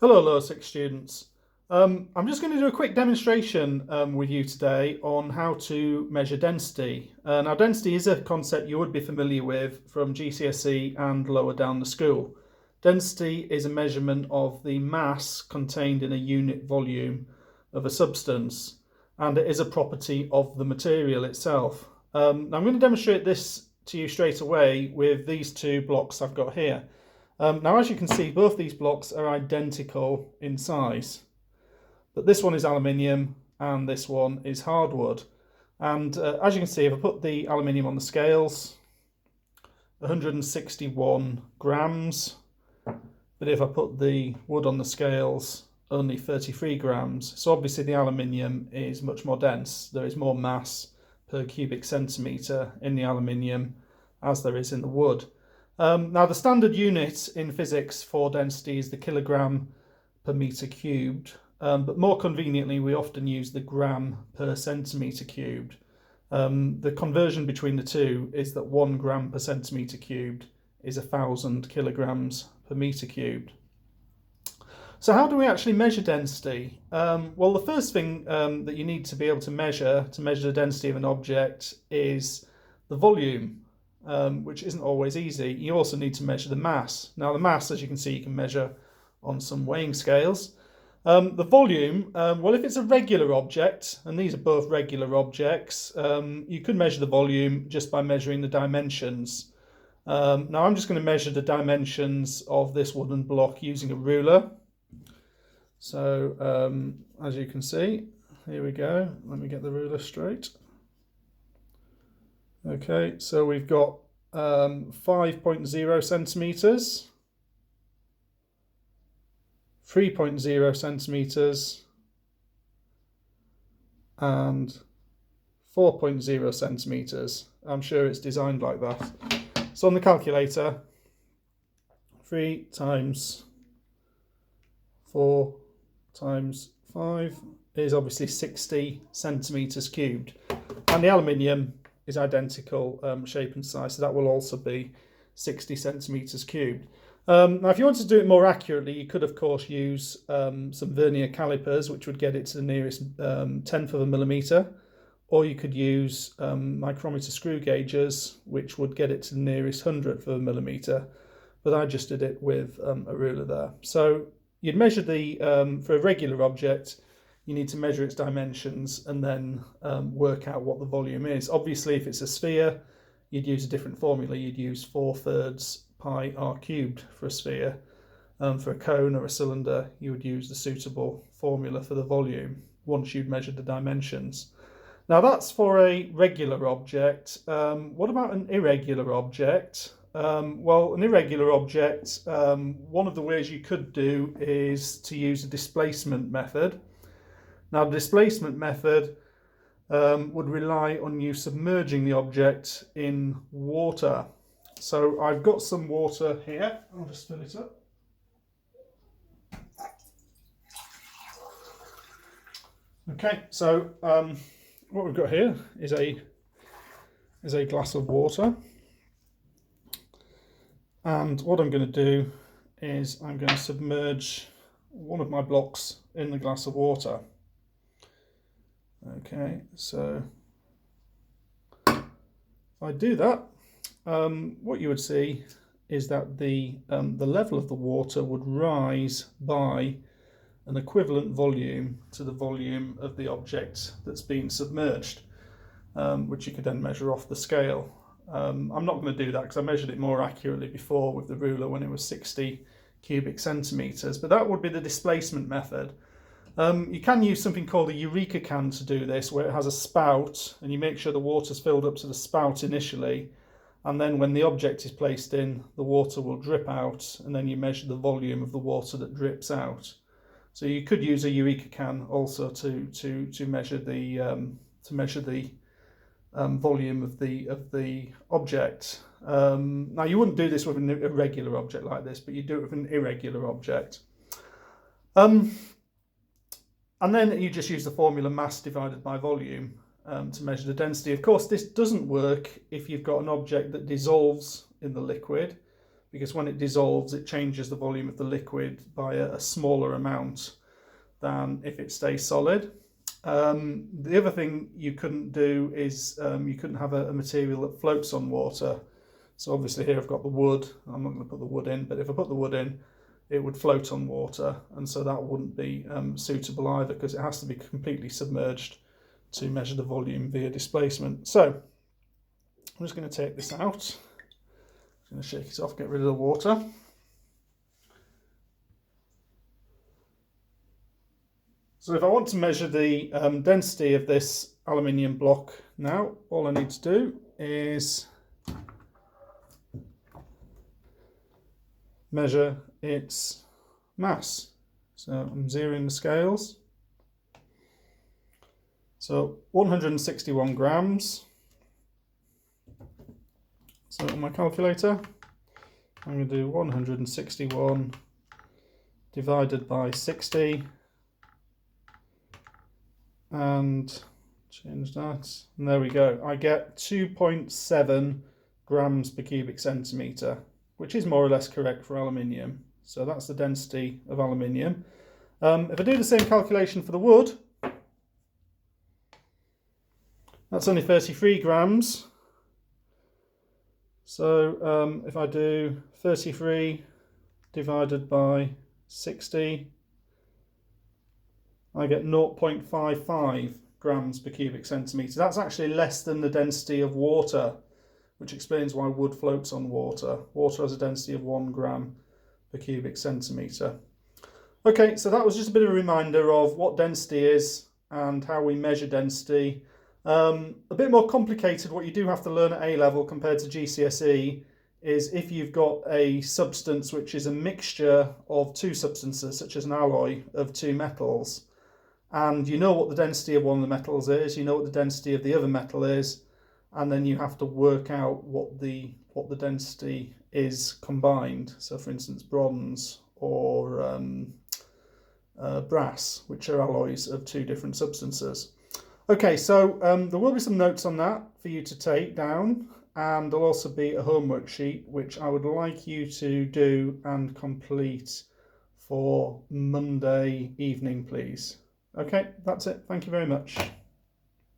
Hello, Lower Six students. I'm just going to do a quick demonstration with you today on how to measure density. Now, density is a concept you would be familiar with from GCSE and lower down the school. Density is a measurement of the mass contained in a unit volume of a substance, and it is a property of the material itself. Now, I'm going to demonstrate this to you straight away with these two blocks I've got here. Now, as you can see, both these blocks are identical in size, but this one is aluminium and this one is hardwood. And as you can see, if I put the aluminium on the scales, 161 grams, but if I put the wood on the scales, only 33 grams. So obviously the aluminium is much more dense. There is more mass per cubic centimetre in the aluminium as there is in the wood. Now, the standard unit in physics for density is the kilogram per metre cubed, but more conveniently we often use the gram per centimetre cubed. The conversion between the two is that 1 gram per centimetre cubed is 1,000 kilograms per metre cubed. So how do we actually measure density? Well, the first thing that you need to be able to measure the density of an object is the volume. Which isn't always easy. You also need to measure the mass. Now, the mass, as you can see, you can measure on some weighing scales. The volume, well, if it's a regular object, and these are both regular objects, you could measure the volume just by measuring the dimensions. Now, I'm just going to measure the dimensions of this wooden block using a ruler. So, as you can see, here we go. Let me get the ruler straight. Okay, so we've got 5.0 centimetres, 3.0 centimetres, and 4.0 centimetres. I'm sure it's designed like that. So on the calculator, 3 times 4 times 5 is obviously 60 centimetres cubed. And the aluminium is identical shape and size, so that will also be 60 centimetres cubed. Now, if you wanted to do it more accurately, you could, of course, use some vernier calipers, which would get it to the nearest tenth of a millimetre, or you could use micrometer screw gauges, which would get it to the nearest hundredth of a millimetre, but I just did it with a ruler there. So you'd measure for a regular object, you need to measure its dimensions and then work out what the volume is. Obviously, if it's a sphere, you'd use a different formula. You'd use 4/3 pi r cubed for a sphere. For a cone or a cylinder, you would use the suitable formula for the volume once you'd measured the dimensions. Now, that's for a regular object. What about an irregular object? Well, an irregular object, one of the ways you could do is to use a displacement method. Now, the displacement method would rely on you submerging the object in water. So I've got some water here. I'll just fill it up. Okay, so what we've got here is a glass of water. And what I'm going to do is I'm going to submerge one of my blocks in the glass of water. Okay, so if I do that, what you would see is that the level of the water would rise by an equivalent volume to the volume of the object that's been submerged, which you could then measure off the scale. I'm not going to do that because I measured it more accurately before with the ruler when it was 60 cubic centimetres, but that would be the displacement method. You can use something called a eureka can to do this, where it has a spout and you make sure the water's filled up to the spout initially, and then when the object is placed in, the water will drip out, and then you measure the volume of the water that drips out. So you could use a eureka can also to measure the volume of the object. Now, you wouldn't do this with a regular object like this, but you do it with an irregular object. And then you just use the formula mass divided by volume to measure the density. Of course, this doesn't work if you've got an object that dissolves in the liquid, because when it dissolves it changes the volume of the liquid by a smaller amount than if it stays solid. The other thing you couldn't do is you couldn't have a material that floats on water. So obviously here I've got the wood. I'm not going to put the wood in, but if I put the wood in, it would float on water, and so that wouldn't be suitable either, because it has to be completely submerged to measure the volume via displacement. So I'm just going to take this out. I'm going to shake it off, get rid of the water. So if I want to measure the density of this aluminium block now, all I need to do is measure its mass. So I'm zeroing the scales. So 161 grams. So on my calculator, I'm going to do 161 divided by 60 and change that. And there we go. I get 2.7 grams per cubic centimetre, which is more or less correct for aluminium. So that's the density of aluminium. If I do the same calculation for the wood, that's only 33 grams. So if I do 33 divided by 60, I get 0.55 grams per cubic centimetre. That's actually less than the density of water, which explains why wood floats on water. Water has a density of 1 gram per cubic centimetre. Okay, so that was just a bit of a reminder of what density is and how we measure density. A bit more complicated, what you do have to learn at A-level compared to GCSE is if you've got a substance which is a mixture of two substances, such as an alloy of two metals, and you know what the density of one of the metals is, you know what the density of the other metal is, and then you have to work out what the density is combined. So for instance, bronze or brass, which are alloys of two different substances. Okay, so there will be some notes on that for you to take down, and there'll also be a homework sheet which I would like you to do and complete for Monday evening, please. Okay, that's it. Thank you very much.